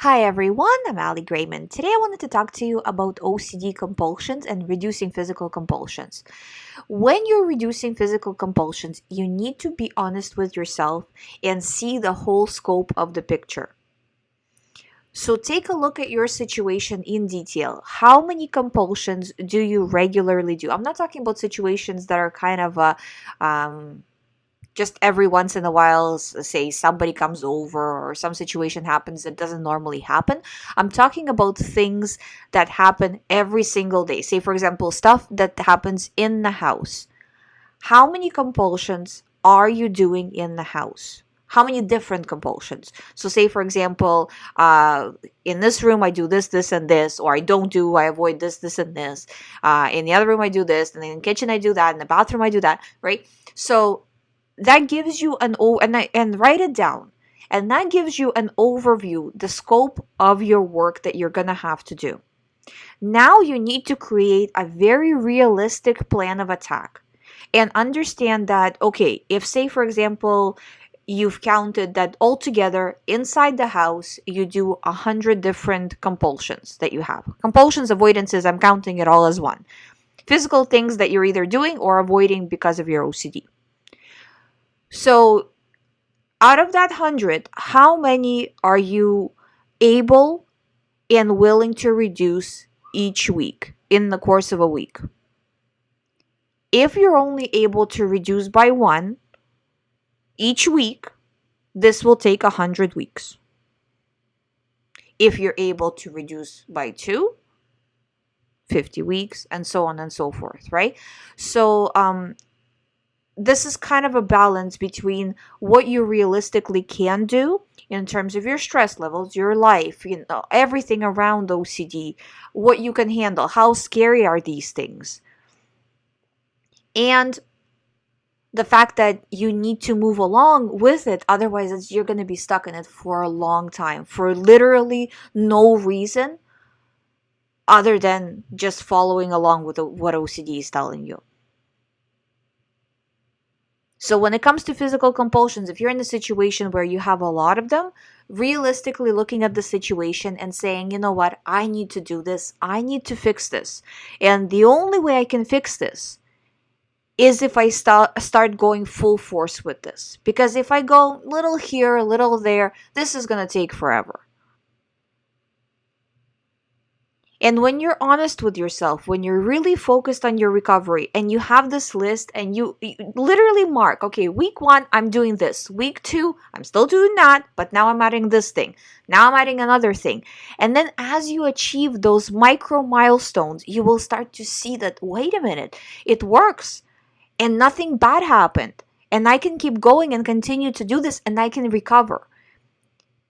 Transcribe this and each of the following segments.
Hi everyone, I'm Ali GREYMOND. Today I wanted to talk to you about OCD compulsions and reducing physical compulsions. When you're reducing physical compulsions, you need to be honest with yourself and see the whole scope of the picture. So take a look at your situation in detail. How many compulsions do you regularly do? I'm not talking about situations that are kind of just every once in a while, say somebody comes over or some situation happens that doesn't normally happen. I'm talking about things that happen every single day. Say, for example, stuff that happens in the house. How many compulsions are you doing in the house? How many different compulsions? So say, for example, in this room I do this, this, and this, or I avoid this, this, and this. In the other room I do this, and in the kitchen I do that, in the bathroom I do that, right? So that gives you and write it down, and that gives you an overview, the scope of your work that you're gonna have to do. Now you need to create a very realistic plan of attack and understand that, okay, if, say, for example, you've counted that altogether inside the house you do 100 different compulsions that you have. Compulsions, avoidances, I'm counting it all as one. Physical things that you're either doing or avoiding because of your OCD. So out of that 100, how many are you able and willing to reduce each week in the course of a week? If you're only able to reduce by one each week, this will take 100 weeks. If you're able to reduce by two, 50 weeks, and so on and so forth, right? So this is kind of a balance between what you realistically can do in terms of your stress levels, your life, everything around OCD, what you can handle, how scary are these things, and the fact that you need to move along with it. Otherwise, you're going to be stuck in it for a long time for literally no reason other than just following along with what OCD is telling you. So when it comes to physical compulsions, if you're in a situation where you have a lot of them, realistically looking at the situation and saying, you know what, I need to do this. I need to fix this. And the only way I can fix this is if I start going full force with this. Because if I go little here, a little there, this is going to take forever. And when you're honest with yourself, when you're really focused on your recovery and you have this list and you literally mark, okay, week 1, I'm doing this. Week 2, I'm still doing that, but now I'm adding this thing. Now I'm adding another thing. And then as you achieve those micro milestones, you will start to see that, wait a minute, it works and nothing bad happened. And I can keep going and continue to do this and I can recover.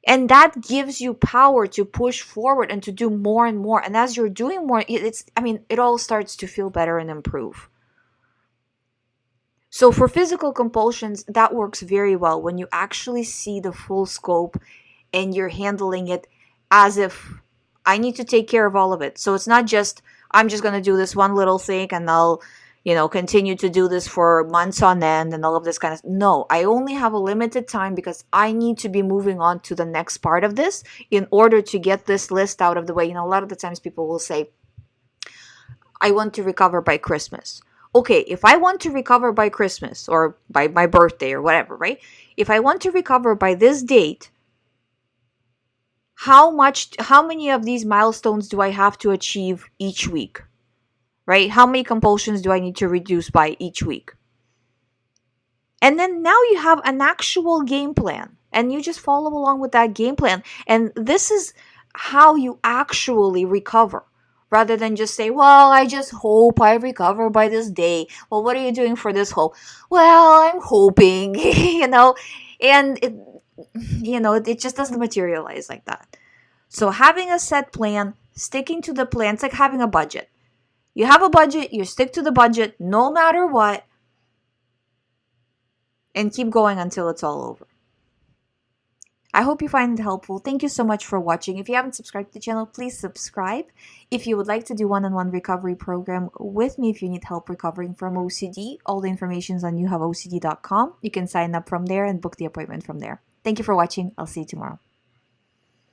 And that gives you power to push forward and to do more and more. And as you're doing more, it all starts to feel better and improve. So for physical compulsions, that works very well when you actually see the full scope and you're handling it as if I need to take care of all of it. So it's not just, I'm just going to do this one little thing and I'll continue to do this for months on end and all of this kind of. No, I only have a limited time because I need to be moving on to the next part of this in order to get this list out of the way. A lot of the times people will say, I want to recover by Christmas. Okay, if I want to recover by Christmas or by my birthday or whatever, right? If I want to recover by this date, how many of these milestones do I have to achieve each week? Right? How many compulsions do I need to reduce by each week? And then now you have an actual game plan and you just follow along with that game plan. And this is how you actually recover rather than just say, well, I just hope I recover by this day. Well, what are you doing for this hope? Well, I'm hoping, and it just doesn't materialize like that. So having a set plan, sticking to the plan, it's like having a budget. You have a budget, you stick to the budget no matter what, and keep going until it's all over. I hope you find it helpful. Thank you so much for watching. If you haven't subscribed to the channel, please subscribe. If you would like to do one-on-one recovery program with me, if you need help recovering from OCD, all the information is on youhaveocd.com. You can sign up from there and book the appointment from there. Thank you for watching. I'll see you tomorrow.